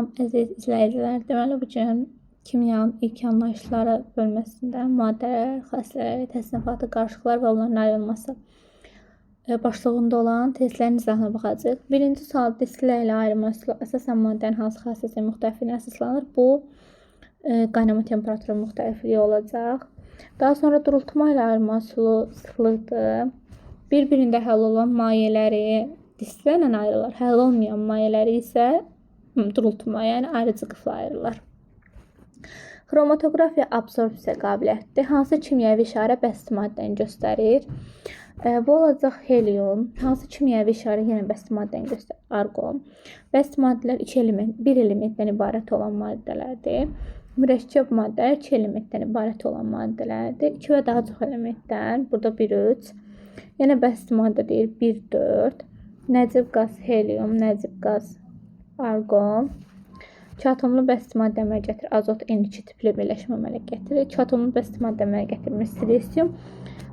Salam əziz izləyicilər. Deməli bu gün kimyanın ilk anlayışları bölməsində maddələr, xassələri, təsnifatı, qarışıqlar və onların ayrılması başlığında olan testlərin izahına baxacağıq. Birinci sual disklə ilə ayrılma üsulu əsasən maddənin hansı xassəsi müxtəlifliyinə əsaslanır. Bu qaynama temperaturu müxtəlifliyi olacaq. Daha sonra durultma ilə ayrılma üsulu sıxlıqdır. Bir-birində həll olan mayeləri disklərlə ayrılır. Həll olmayan mayeləri isə durultma, yəni ayrıcı qıfla ayrılır. Xromatoqrafiya absorpsiya qabiliyyətidir. Hansı kimyəvi işarə bəsit maddəni göstərir? Bu olacaq helium. Hansı kimyəvi işarə yenə bəsit maddəni göstərir? Arqon. Bəsit maddələr bir elementdən ibarət olan maddələrdir. Mürəkkəb maddələr 2 elementdən ibarət olan maddələrdir. 2 və daha çox elementdən, burada 1-3. Yenə bəsit maddə deyir 1-4. Nəcib qaz helium, nəcib qaz arqon. 2 atomlu bəsit maddə əmələ gətirir. Azot N2 tipli birləşmə əmələ gətirir. 2 atomlu bəsit maddə əmələ gətirmir. Silisium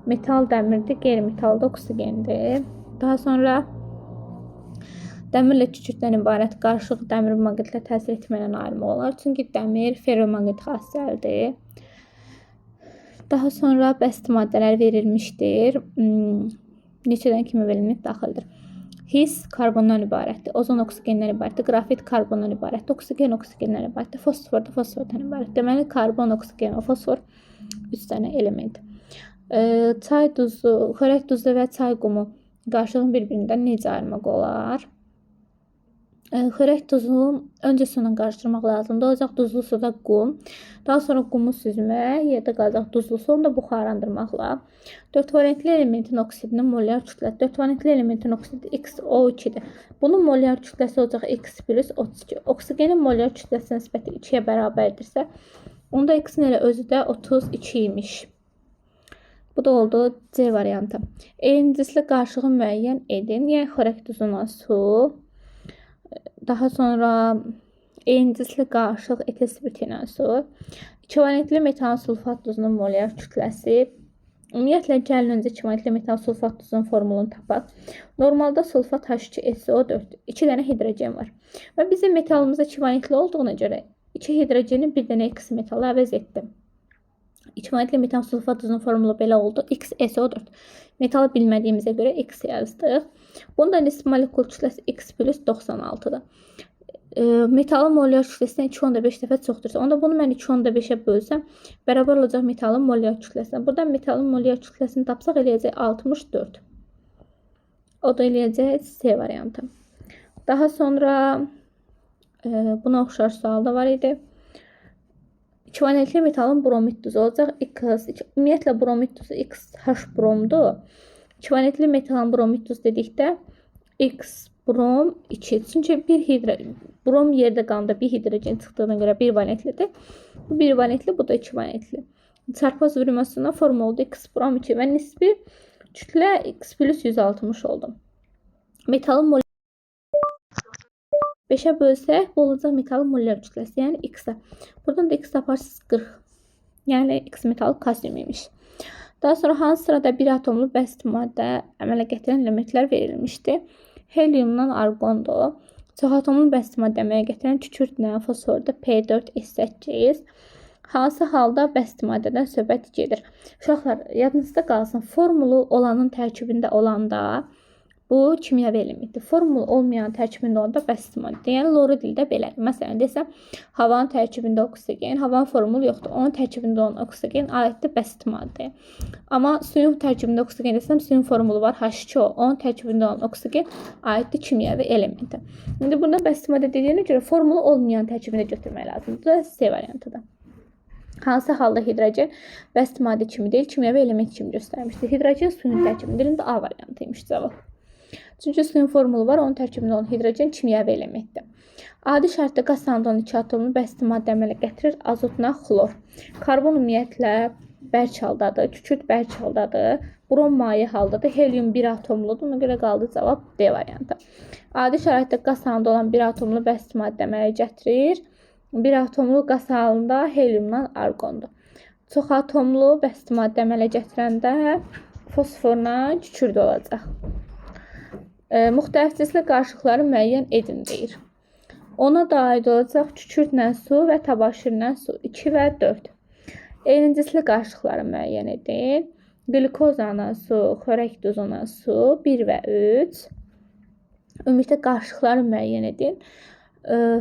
metal dəmirdir, qeyri-metal da oksigendir. Daha sonra dəmirlə kükürddən ibarət qarışıq dəmir maqnitlə təsir etməklə ayrılmaq olar. Çünki dəmir ferromaqnit xassəlidir. Daha sonra bəsit maddələr verilmişdir. Neçədən kimi verilmiş daxildir. His karbondan ibarətdir. Ozon oksigendən ibarətdir. Qrafit karbondan ibarətdir. Oksigen oksigendən ibarətdir. Fosfor da fosfordan ibarətdir. Deməli karbon, oksigen və fosfor 3 dənə element. Çay duzu, xörək duzu və çay qumu qarşılığını bir-birindən necə ayırmaq olar? Xörək duzu öncə sunan qarışdırmaq lazımdır. Olacaq duzlu suda qum. Daha sonra qumu süzmək, yerdə qalacaq duzlu su, onu da buxarlandırmaqla. 4 valentli elementin oksidinin molyar kütləsi. 4 valentli elementin oksidi XO2-dir. Bunun molyar kütləsi olacaq X plus 32. Oksigenin molyar kütləsi nisbəti 2-yə bərabərdirsə, onda X-in elə özü də 32 imiş. Bu da oldu C variantı. Eyni cinsli qarışığı müəyyən edin. Yəni xörək duzuna su. Daha sonra eyni cinsli qarışıq etil spirti ilə su. 2 valentli metal sulfat duzunun molyar kütləsi. Ümumiyyətlə gəlin öncə 2 valentli metal sulfat duzunun formulunu tapaq. Normalda sulfat H2SO4. 2 dənə hidrogen var. Və bizim metalımız 2 valentli olduğuna görə 2 hidrogeni bir dənə X metala əvəz etdim. 2 valentli metal sulfat duzunun formulu belə oldu. XSO4. Metalı bilmədiyimizə görə X yazdıq. Bunda nisbi molekul kütləsi X plus 96-dır. Metalın molyar kütləsindən 2,5 dəfə çoxdursa, onda bunu mən 2,5-ə bölsəm, bərabər olacaq metalın molyar kütləsindən. Buradan metalın molyar kütləsini tapsaq eləyəcək 64. O da eləyəcək C variantı. Daha sonra buna oxşar sual da var idi. 2 valentli metalın bromid duzu olacaq X. Ümumiyyətlə bromid duzu XH bromdur. 2 valentli metalın bromid duzu dedikdə X brom 2. Çünki brom yerdə qalanda bir hidrogen çıxdığına görə 1 valentlidir. Bu 1 valentli, bu da 2 valentli. Çarpaz vurmasına forma oldu X brom 2 və nisbi kütlə X plus 160 oldu. Metalın 5-ə bölsək, bu olacaq metalın molyar kütləsi, yəni X-ə. Buradan da X taparsınız 40. Yəni X metalı kalsium imiş. Daha sonra hansı sırada bir atomlu bəsit maddə əmələ gətirən elementlər verilmişdir? Heliumdan arqondur. Çox atomlu bəsit maddə əmələ gətirən kükürdlə fosforda P4S8. Hansı halda bəsit maddədən söhbət gedir? Uşaqlar, yadınızda qalsın, formulu olanın tərkibində olanda bu kimyəvi elementdir. Formul olmayan tərkibində olanda bəsit maddə. Yəni loru dildə belədir. Məsələn, desəm, havanın tərkibində oksigen, havanın formulu yoxdur. Onun tərkibində olan oksigen aiddir bəsit maddəyə. Amma suyun tərkibində oksigen desəm, suyun formulu var H2O. Onun tərkibində olan oksigen aiddir kimyəvi elementə. İndi burada bəsit maddə dediyinə görə formulu olmayan tərkibində götürmək lazımdır. Bu da C variantıdır. Hansı halda hidrogen bəsit maddə kimi deyil, kimyəvi element kimi göstərmişdir. Hidrogen suyun tərkibində indi A variantıymış cavab. Çünki suyun formulu var, onun tərkibində olan hidrogen kimyəvi elementdir. Adi şərtdə qaz salonunda 2 atomlu bəsit maddə əmələ gətirir, azotla xlor. Karbon ümumiyyətlə bərk haldadır, kükürt bərk haldadır, brom maye haldadır, helium 1 atomludur, ona görə qaldı cavab D variantı. Adi şəraitdə qaz salonunda olan 1 atomlu bəsit maddə əmələ gətirir, 1 atomlu qaz salonunda heliumdan arqondur. Çox atomlu bəsit maddə əmələ gətirəndə fosforla kükürt olacaq. Müxtəlif cinsli qarışıqları müəyyən edin deyir. Ona da aid olacaq kükürdlə su və təbaşirlə su 2 və 4. Eyni cinsli qarışıqları müəyyən edin. Qlikozla su, xörək duzuna su 1 və 3. Ümumilikdə qarışıqları müəyyən edin.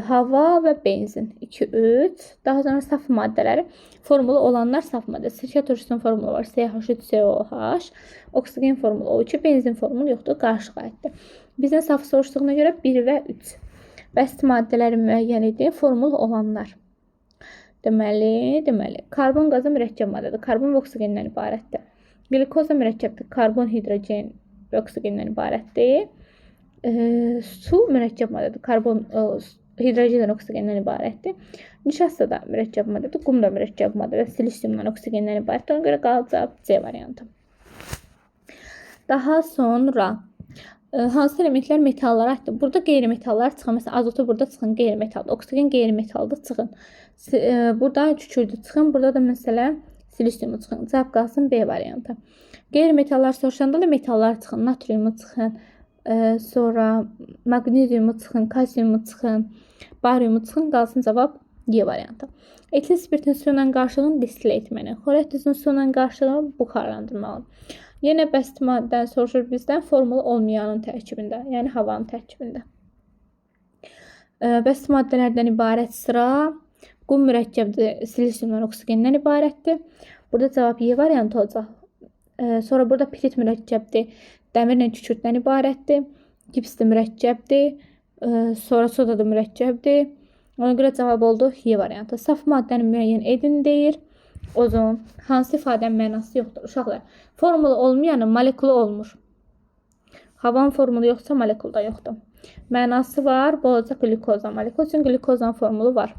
Hava və benzin 2, 3. Daha sonra saf maddələri. Formulu olanlar saf maddə. Sirkə turşusunun formulu var. CH3COH. Oksigen formulu O2. Benzin formulu yoxdur. Qarışıq aiddir. Bizdən saf soruşduğuna görə 1 və 3. Bəsit maddələri müəyyən edin. Formulu olanlar. Deməli, karbon qazı mürəkkəb maddədir. Karbon və oksigendən ibarətdir. Glikoz da mürəkkəbdir. Karbon, hidrogen və oksigendən ibarətdir. Su mürəkkəb maddədir. Karbon, hidrogen, oksigendən ibarətdir. Nişasta da mürəkkəb maddədir. Qum da mürəkkəb maddədir. Silisiumdan, oksigendən ibarətdir. Ona görə qalacaq C variantı. Daha sonra hansı elementlər metallara aiddir? Burada qeyri-metallar çıxın. Məsələn, azotu burada çıxın, qeyri-metaldır. Oksigen qeyri-metaldır, çıxın. Burada kükürdü çıxın. Burada da məsələn silisiumu çıxın. Cavab qalsın B variantı. Qeyri-metallar soruşanda da metallar çıxın. Natriumu çıxın. Sonra maqneziumu çıxın, kalsiumu çıxın, bariumu çıxın, qalsın cavab Y variantı. Etil spirtin su ilə qarışığını distil etməni. Xorək duzunun su ilə qarışığını buxarlandırmalı. Yenə bəsit maddən soruşur bizdən formulu olmayanın tərkibində, yəni havanın tərkibində. Bəsit maddələrdən ibarət sıra qum mürəkkəbdir, silisiumdan, oksigendən ibarətdir. Burada cavab Y variantı olacaq. Sonra burada pirit mürəkkəbdir. Dəmirlə kükürddən ibarətdir. Gipsli mürəkkəbdir. Sonra soda da mürəkkəbdir. Ona görə cavab oldu Y variantı. Saf maddəni müəyyən edin deyir. Ozon. Hansı ifadənin mənası yoxdur? Uşaqlar, formulu olmayanın molekulu olmur. Havanın formulu yoxsa molekulu da yoxdur. Mənası var. Bu olacaq glikozan. Molekul üçün glikozan formulu var.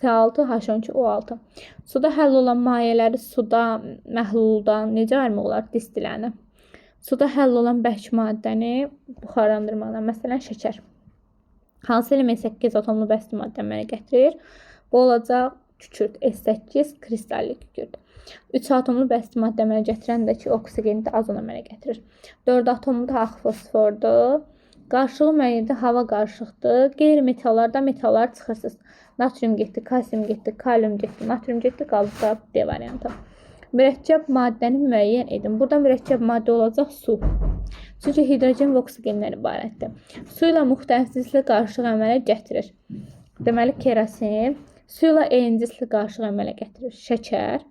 C6H12O6. Suda həll olan mayələri suda, məhluldan necə ayırmaq olar? Distiləni. Suda həll olan bərk maddəni buxarlandırmadan, məsələn, şəkər. Hansı element 8 atomlu bəsit maddə əmələ gətirir? Bu olacaq kükürd, S8 kristalli kükürd. 3 atomlu bəsit maddə əmələ gətirəndəki oksigeni də azon əmələ gətirir. 4 atomlu da ağ fosfordur. Qarşılığı müəyyəndə hava qarışıqdır. Qeyri-metallarda metallar çıxırsınız. Natrium getdi, kalsium getdi, kalium getdi, natrium getdi, qaldı D variantı. Mürəkkəb maddəni müəyyən edin. Burada mürəkkəb maddə olacaq su. Çünki hidrogen və oksigendən ibarətdir. Su ilə müxtəlif cinsli qarışıq əmələ gətirir. Deməli, kerosin. Su ilə eyni cinsli qarışıq əmələ gətirir. Şəkər.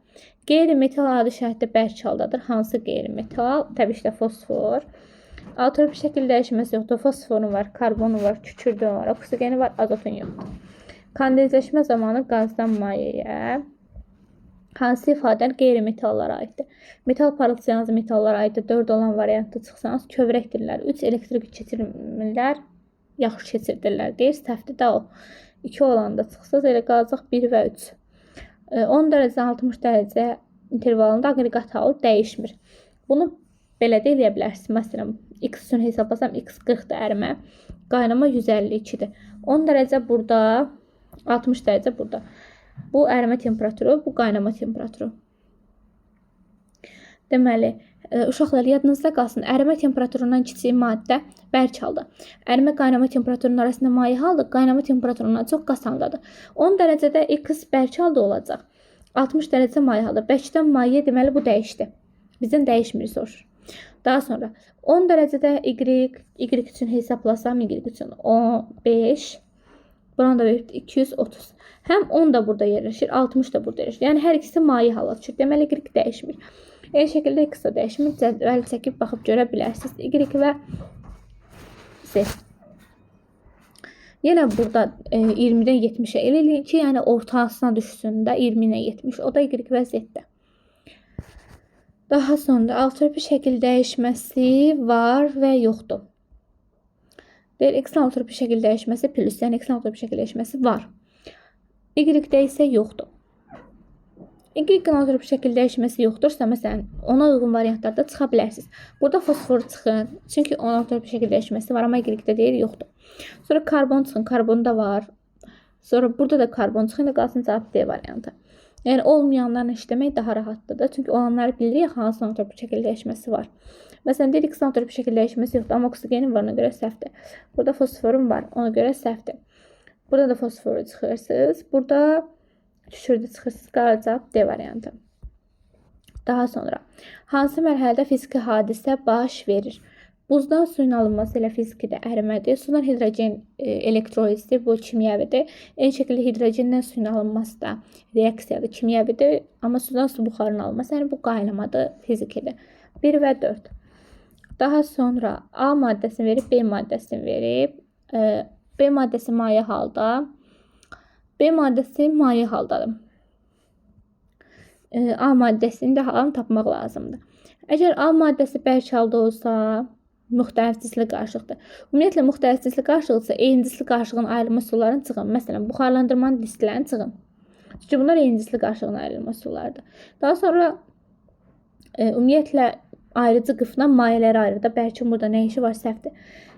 Qeyri-metal adi şəhətdə bərk haldadır. Hansı qeyri-metal? Təbii ki də fosfor. Altropi şəkil dəyişməsi yoxdur. Fosforun var, karbonu var, kükürdün var, oksigeni var, azotun yoxdur. Kondensləşmə zamanı qazdan mayəyə hansı ifadələr qeyri-metallara aiddir? Metal parıltıyanız metallara aiddir. 4 olan variantda çıxsanız kövrəkdirlər. 3 elektrik keçirmirlər, yaxşı keçirdirlər deyir. Səhvdir də o. 2 olanda çıxsaz elə qalacaq 1 və 3. 10 dərəcə 60 dərəcə intervalında aqreqat halı dəyişmir. Bunu belə də eləyə bilərsiniz. Məsələn, X üçün hesablasam X 40-dır ərimə. Qaynama 152-dir. 10 dərəcə burada, 60 dərəcə burada. Bu ərimə temperaturu, bu qaynama temperaturu. Deməli, uşaqlar yadınızda qalsın, ərimə temperaturundan kiçik maddə bərk halda. Ərimə qaynama temperaturunun arasında maye halda, qaynama temperaturundan çox qaz haldadır. 10 dərəcədə X bərk halda olacaq. 60 dərəcə maye halda. Bərkdən maye deməli bu dəyişdi. Bizdən dəyişmir soruşur. Daha sonra 10 dərəcədə Y üçün hesablasam, Y üçün 15, buranı da verib 230. Həm 10 da burada yerləşir, 60 da burada yerləşir. Yəni hər ikisi maye hala düşür. Deməli Y dəyişmir. Eyni şəkildə X da dəyişmir. Cədvəli çəkib baxıb görə bilərsiniz. Y və Z. Yenə burada 20-dən 70-ə eləyin ki, yəni ortasına düşsün də 20-dən 70. O da Y və Z-də. Daha sonra altropi şəkil dəyişməsi var və yoxdur. Deyir, X-in altropi şəkil dəyişməsi plus, yəni X-in altropi şəkil dəyişməsi var. Y-də isə yoxdur. Y-in altropi şəkil dəyişməsi yoxdursa, məsələn, ona uyğun variantlarda çıxa bilərsiniz. Burada fosfor çıxın, çünki onun altropi şəkil dəyişməsi var, amma Y-də deyir, yoxdur. Sonra karbon çıxın, karbon da var. Sonra burada da karbon çıxın, da qalsın cavab D variantı. Yəni, olmayanlarla işləmək daha rahatdır da. Çünki olanları bilirik, hansı altropi şəkil dəyişməsi var. Məsələn, dedik ki, altropi şəkil dəyişməsi yoxdur, amma oksigenin var, ona görə səhvdir. Burada fosforun var, ona görə səhvdir. Burada da fosforu çıxırsınız. Burada düşürdü çıxırsınız. Qara cavab D variantı. Daha sonra hansı mərhələdə fiziki hadisə baş verir? Buzdan suyun alınması ilə fizikdə ərimədir. Sudan hidrogen elektrolizdir, bu kimyəvidir. Eyni şəkildə hidrogendən suyun alınması da reaksiyadır, kimyəvidir. Amma sudan su buxarının alınması, yəni bu qaynamadır, fizikidir. 1 və 4. Daha sonra A maddəsini verib, B maddəsini verib. B maddəsi maye halda. B maddəsi maye haldadır. A maddəsini də halını tapmaq lazımdır. Əgər A maddəsi bərk halda olsa, müxtəlif cisli qarışıqdır. Ümumiyyətlə, müxtəlif cisli qarışıqdırsa, eyni cisli qarışığın ayrılma sularını çıxın. Məsələn, buxarlandırmanın dislilərini çıxın. Çünki bunlar eyni cisli qarışığın ayrılma sularıdır. Daha sonra, ümumiyyətlə, ayrıcı qıfla mayeləri ayırır da, bəlkə burada nə işi var, səhvdir.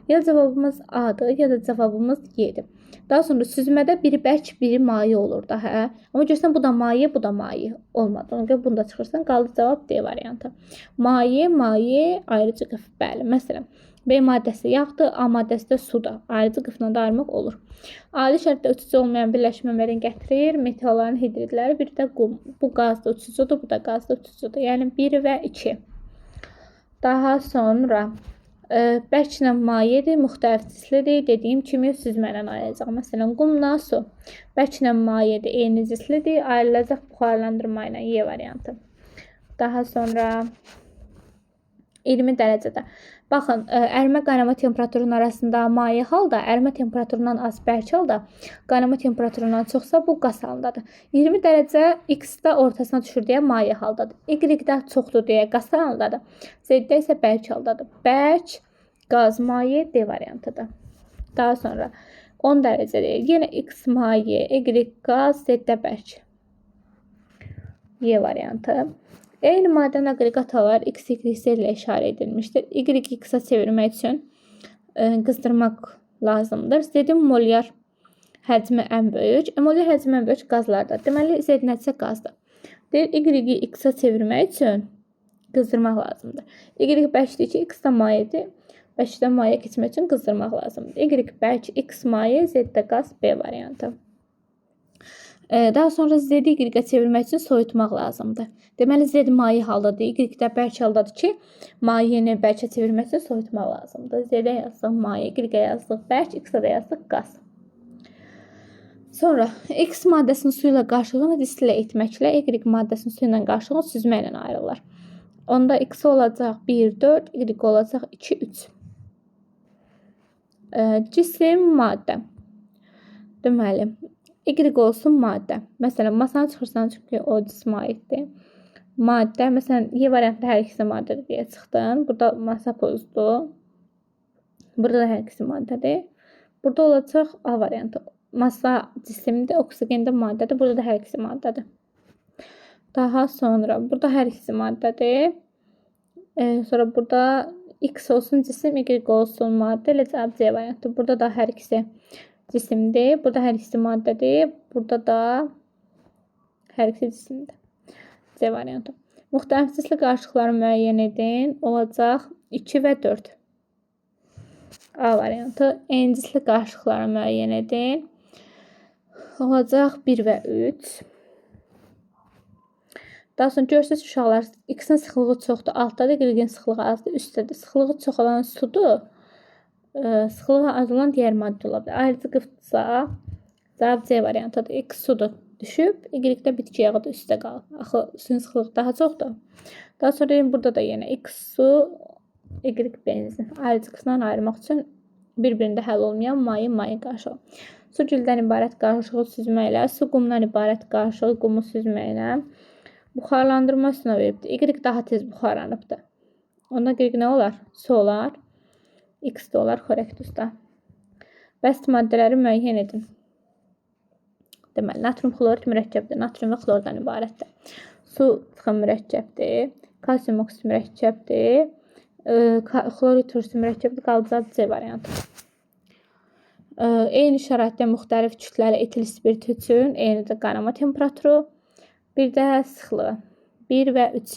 Ya cavabımız A-dır, ya da cavabımız Y-dir. Daha sonra süzmədə biri bərk, biri maye olur da, hə? Amma görsən, bu da maye, bu da maye olmadı. Ona görə bunu da çıxırsan, qaldı cavab D variantı. Maye, maye, ayrıcı qıf. Bəli, məsələn, B maddəsi yağdır, A maddəsi də sudur. Ayrıcı qıfla da ayırmaq olur. Adi şərtdə uçucu olmayan birləşmələri gətirir, metalların hidridləri, bir də qum. Bu qazda uçucudur, bu da qazda uçucudur. Yəni 1 və 2. Daha sonra bərklə mayedir, müxtəlif cislidir. Dediyim kimi süzmə ilə ayrılacaq. Məsələn, qumla su. Bərklə mayedir, eyni cislidir. Ayrılacaq buxarlandırma ilə Y variantı. Daha sonra 20 dərəcədə. Baxın, ərimə qaynama temperaturunun arasında maye halda, ərimə temperaturundan az bərk halda, qaynama temperaturundan çoxsa bu qaz halındadır. 20 dərəcə X-də ortasına düşür deyə maye haldadır. Y-də çoxdur deyə qaz halındadır. Z-də isə bərk haldadır. Bərk, qaz, maye, D variantıdır. Daha sonra 10 dərəcədir. Yenə X maye, Y qaz, Z-də bərk. Y variantı. Eyni maddənin aqreqatalar X, Y, Z ilə işarə edilmişdir. Y X-a çevirmək üçün qızdırmaq lazımdır. Z-in molyar həcmi ən böyük. Molyar həcmi ən böyük qazlardır. Deməli, Z nəticə qazdır. Deyir, Y X-a çevirmək üçün qızdırmaq lazımdır. Y bərkdir ki, X-da mayedir. Bərkdən maye keçmək üçün qızdırmaq lazımdır. Y bərk, X maye, Z-də qaz, B variantı. Daha sonra Z-i Y-ə çevirmək üçün soyutmaq lazımdır. Deməli, Z maye haldadır. Y-də bərk haldadır ki, mayeni bərkə çevirmək üçün soyutmaq lazımdır. Z-də yazdıq maye, Y-ə yazdıq bərk, X-də də yazdıq qaz. Sonra X maddəsinin su ilə qarşılığını distilə etməklə, Y maddəsinin su ilə qarşılığını süzməklə ayrılır. Onda X olacaq 1, 4, Y olacaq 2, 3. Cisim, maddə. Deməli, Y olsun maddə. Məsələn, masanı çıxırsan çünki o cismə aiddir. Maddə, məsələn, Y variantında hər ikisi maddədir deyə çıxdın. Burada masa pozdur. Burada da hər ikisi maddədir. Burada olacaq A variantı. Masa cisimdir, oksigen də maddədir. Burada da hər ikisi maddədir. Daha sonra burada hər ikisi maddədir. Sonra burada X olsun cisim, Y olsun maddə. Elə cavab C variantı. Burada da hər ikisi cisimdir. Burada hər ikisi maddədir. Burada da hər ikisi cisimdir. C variantı. Müxtəlif cisli qarışıqları müəyyən edin. Olacaq 2 və 4. A variantı. Eyni cisli qarışıqları müəyyən edin. Olacaq 1 və 3. Daha sonra görürsünüz uşaqlar, X-in sıxılığı çoxdur, altdadır, Y-in sıxılığı azdır, üstdədir. Sıxılığı çox olan sudur. Sıxılığı az olan digər maddə ola bilər. Ayrıcı qıfdırsa, cavab C variantıdır. X sudur, düşüb, Y-də bitki yağıdır, üstdə qalıb. Axı, suyun sıxılığı daha çoxdur. Daha sonra burada da yenə X su, Y benzin. Ayrıcı qıfdan ayırmaq üçün bir-birində həll olmayan maye qarışığı. Su güldən ibarət qarışığı süzməklə, su qumdan ibarət qarışığı qumu süzməklə buxarlandırma üstünə veribdir. Y daha tez buxarlanıbdır. Ondan Y nə olar? Su olar. X də olar korrektusda. Bəst maddələri müəyyən edin. Deməli, natrium xlorid mürəkkəbdir. Natrium və xlordan ibarətdir. Su çıxın mürəkkəbdir. Kalsium oksid mürəkkəbdir. Xlorid turşusu mürəkkəbdir. Qalacaq C variantı. Eyni şəraitdə müxtəlif kütləli etil spirit üçün eyni də qaynama temperaturu, bir də sıxlığı 1 və 3.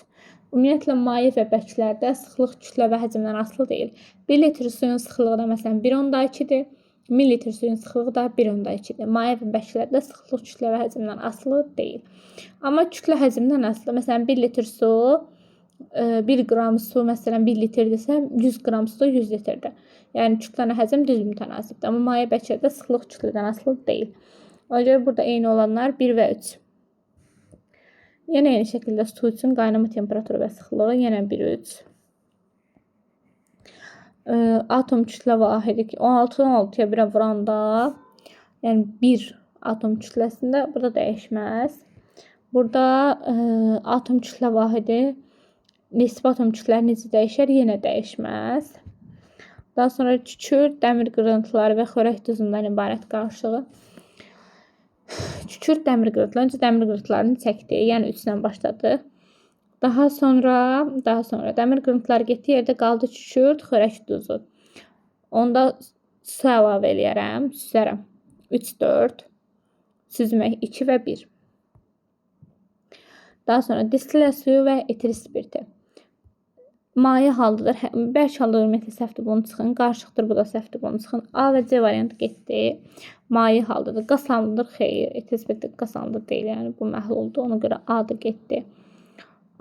Ümumiyyətlə, maye və bəklərdə sıxlıq kütlə və həcmdən asılı deyil. 1 litr suyun sıxlığı da məsələn 1.2-dir. Millilitr suyun sıxlığı da 1,2-dir. Maye və bəklərdə sıxlıq kütlə və həcmdən asılı deyil. Amma kütlə həcmdən asılı. Məsələn, 1 litr su, 1 qram su, məsələn, 1 litrdirsə, 100 qram su da 100 litrdir. Yəni, kütlə həcm düz mütənasibdir. Amma maye bəklərdə sıxlıq kütlədən asılı deyil. Ona görə burada eyni olanlar 1 və 3. Yenə eyni şəkildə su üçün qaynama temperaturu və sıxlığı yenə 1-3. Atom kütlə vahidi 16-dan 6-ya 1-ə vuranda, yəni 1 atom kütləsində burada dəyişməz. Burada atom kütlə vahidi nisbi atom kütlələri necə dəyişər? Yenə dəyişməz. Daha sonra kükürt, dəmir qırıntıları və xörək duzundan ibarət qarışığı. Kükürt, dəmir qırıntıları, öncə dəmir qırıntılarını çəkdi, yəni 3-dən başladı. Daha sonra dəmir qırıntıları getdi, yerdə qaldı kükürt, xörək duzu. Onda su əlavə eləyərəm, süzərəm. 3, 4, süzmək 2 və 1. Daha sonra distillə suyu və etil spirti. Maye haldadır. Bərk halda ümumiyyətlə səhvdir, bunu çıxın. Qarışıqdır, bu da səhvdir, bunu çıxın. A və C variantı getdi. Maye haldadır. Qaz haldadır, xeyr. Etil spirti qaz halda deyil, yəni bu məhluldur. Ona görə A da getdi.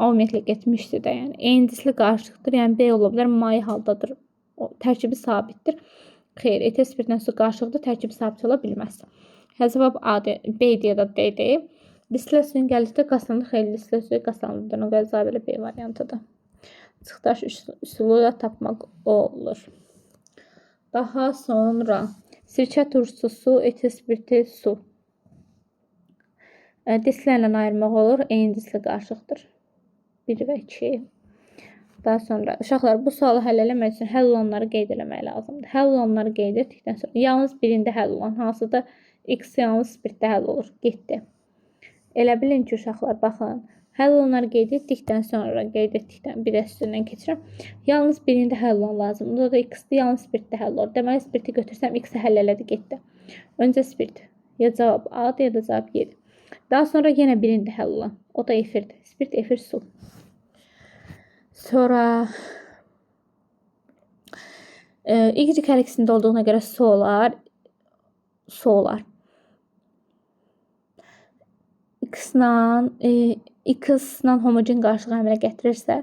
Ümumiyyətlə getmişdi də, yəni eyni cisli qarışıqdır, yəni B ola bilər, maye haldadır, tərkibi sabitdir. Xeyr, etil spirtlə su qarışıqdır, tərkibi sabit ola bilməz. Cavab B idi ya da D idi. Distillə suyun gəldikdə qazlanır, xeyr, distillə suyu qazlanırdır. O görə cavab elə B variantıdır. Çıxdaş üsulu da tapmaq olur. Daha sonra sirkə turşusu su, etil spirti su. Distillərlə ayırmaq olur, eyni disli qarışıqdır. 1 və 2. Daha sonra uşaqlar bu sualı həll eləmək üçün həll olanları qeyd eləmək lazımdır. Həll olanları qeyd etdikdən sonra yalnız birində həll olan, hansıda X yalnız spirtdə həll olur. Getdi. Elə bilin ki, uşaqlar, baxın, həll olanları qeyd etdikdən sonra, bir üstündən keçirəm. Yalnız birində həll olan lazımdır. O da X-dir, yalnız spirtdə həll olur. Deməli, spirti götürsəm, X-i həll elədi, getdi. Öncə spirt. Ya cavab A-dır, ya da cavab Y-dir. Daha sonra yenə birində həll olan. O da efirdir. Spirt, efir, su. Sonra Y həriksində olduğuna görə su olar. X-la homogen qarışıq əmələ gətirirsə,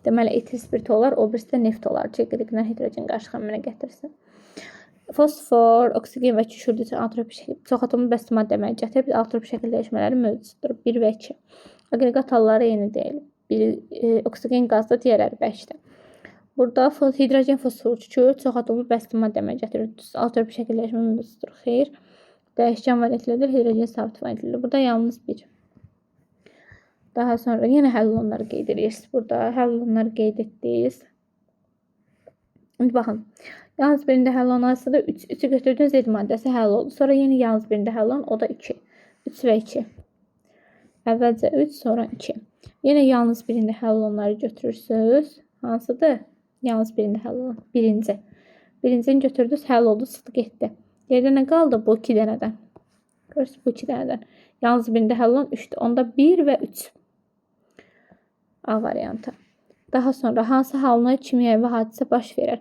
deməli etil spirti olar, o birisi də neft olar. Çekirdəklə hidrogen qarışıq əmələ gətirirsə. Fosfor, oksigen və kükürt üçün antropik şəkildə çox atomlu bəsti maddə əmələ gətirir. Antropik şəkil dəyişmələri mövcuddur. 1 və 2. Aqreqat halları eyni deyil. Biri oksigen qazda, digərləri bəkdir. Burada hidrogen, fosfor, kükürt çox atomlu bəsti maddə əmələ gətirir. Antropik şəkil dəyişmə mövcuddur. Xeyr. Dəyişkən variantlidir. Hidrogen sabit variantlidir. Burada yalnız 1. Daha sonra yenə həll olanları qeyd edirsiniz. Burada həll olanları qeyd etdiniz. İndi baxın. Yalnız birində həll olan da 3. 3-ü götürdüyünüz Z maddəsi həll oldu. Sonra yenə yalnız birində həll olan, o da 2. 3 və 2. Əvvəlcə 3, sonra 2. Yenə yalnız birində həll olanları götürürsünüz. Hansıdır? Yalnız birində həll olan. Birinci. Birincini götürdünüz, həll oldu, sıxdı getdi. Yerdə nə qaldı? Bu 2 dənədən. Görürsünüz, bu 2 dənədən. Yalnız birində həll olan 3'dür. Onda 1 və 3. A variantı. Daha sonra hansı halına kimyəvi hadisə baş verir?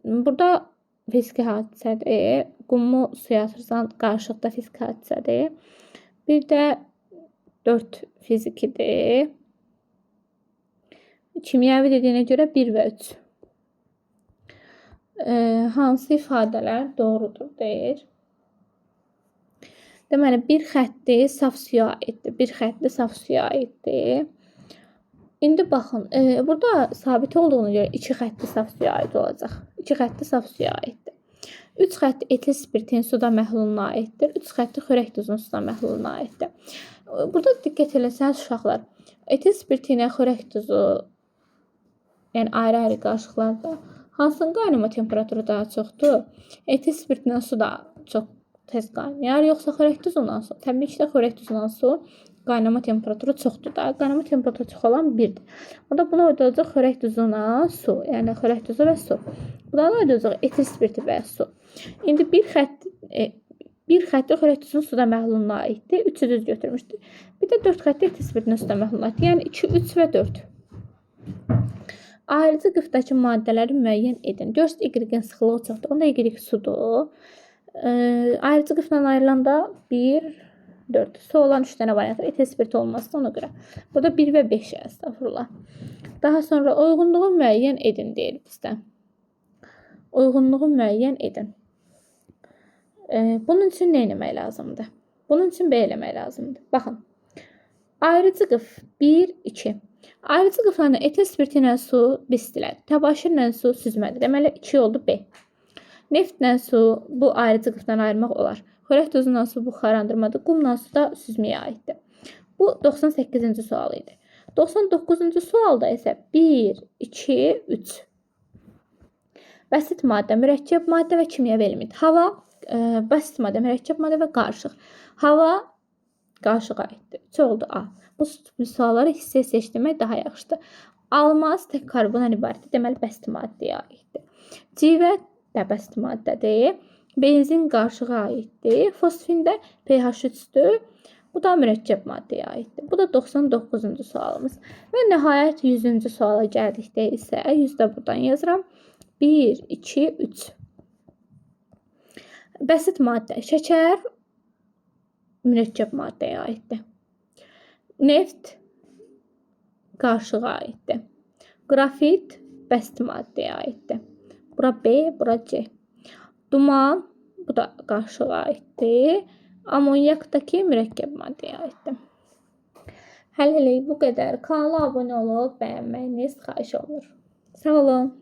Burada fiziki hadisədir. Qumu suya atırsan, qarışıqda fiziki hadisədir. Bir də 4 fizikidir. Kimyəvi dediyinə görə 1 və 3. Hansı ifadələr doğrudur deyir. Deməli, bir xətti saf suya aiddir. Bir xətti saf suya aiddir. İndi baxın, burada sabit olduğuna görə 2 xətti saf suya aid olacaq. 2 xətti saf suya aiddir. 3 xətti etil spirtin suda məhluluna aiddir. 3 xətti xörək duzunun suda məhluluna aiddir. Burada diqqət eləsəniz uşaqlar, etil spirti ilə xörək duzu, yəni ayrı-ayrı qarışıqlarda hansının qaynama temperaturu daha çoxdur? Etil spirtindən su da çox tez qaynayar, yoxsa xörək duzundan su? Təbii ki də xörək duzundan su qaynama temperaturu çoxdur da. Qaynama temperaturu çox olan 1-dir. O da buna ödəyəcək xörək duzuna su, yəni xörək duzu və su. Buna da ödəyəcək etil spirti və su. İndi bir xətti xörək duzunun suda məhluluna aiddir. 3'ü düz götürmüşdür. Bir də 4 xətti etil spirtinin suda məhluluna aiddir. Yəni 2, 3 və 4. Ayrıcı qıfdakı maddələri müəyyən edin. Görürsünüz Y-in sıxlığı çoxdur. Onda Y sudur. Ayrıcı qıfla ayrılanda 1, 4. Su olan 3 dənə variant var. Etil spirti olmasın ona görə. Burada 1 və 5 əstəğfurullah. Daha sonra uyğunluğu müəyyən edin deyir bizdə. Uyğunluğu müəyyən edin. Bunun üçün nə etmək lazımdır? Bunun üçün belə eləmək lazımdır. Baxın. Ayrıcı qıf 1, 2. Ayrıcı qıflarla etil spirti ilə su bisdilər. Təbaşirlə su süzmədir. Deməli 2 oldu B. Neftlə su bu ayrıcı qıfdan ayırmaq olar. Xörək tozundan su buxarlandırmadır. Qumla su da süzməyə aiddir. Bu 98-ci sual idi. 99-cu sualda isə 1, 2, 3. Bəsit maddə, mürəkkəb maddə və kimyəvi element. Hava, bəsit maddə, mürəkkəb maddə və qarışıq. Hava qarışığa aiddir. 3 oldu A. Bu sualları hissəyə seçdirmək daha yaxşıdır. Almaz tək karbondan ibarətdir. Deməli, bəsit maddəyə aiddir. Civə də bəsit maddədir. Benzin qarışığa aiddir. Fosfin də pH 3-dür. Bu da mürəkkəb maddəyə aiddir. Bu da 99-cu sualımız. Və nəhayət 100-cü suala gəldikdə isə 100 də buradan yazıram. 1, 2, 3. Bəsit maddə. Şəkər mürəkkəb maddəyə aiddir. Neft qarışığa aiddir. Qrafit bəsit maddəyə aiddir. Bura B, bura C. Duman, bu da qarışığa aiddir. Amonyakdakı mürəkkəb maddəyə aiddir. Hələlik bu qədər. Kanala abunə olub bəyənməyiniz xahiş olunur. Sağ olun.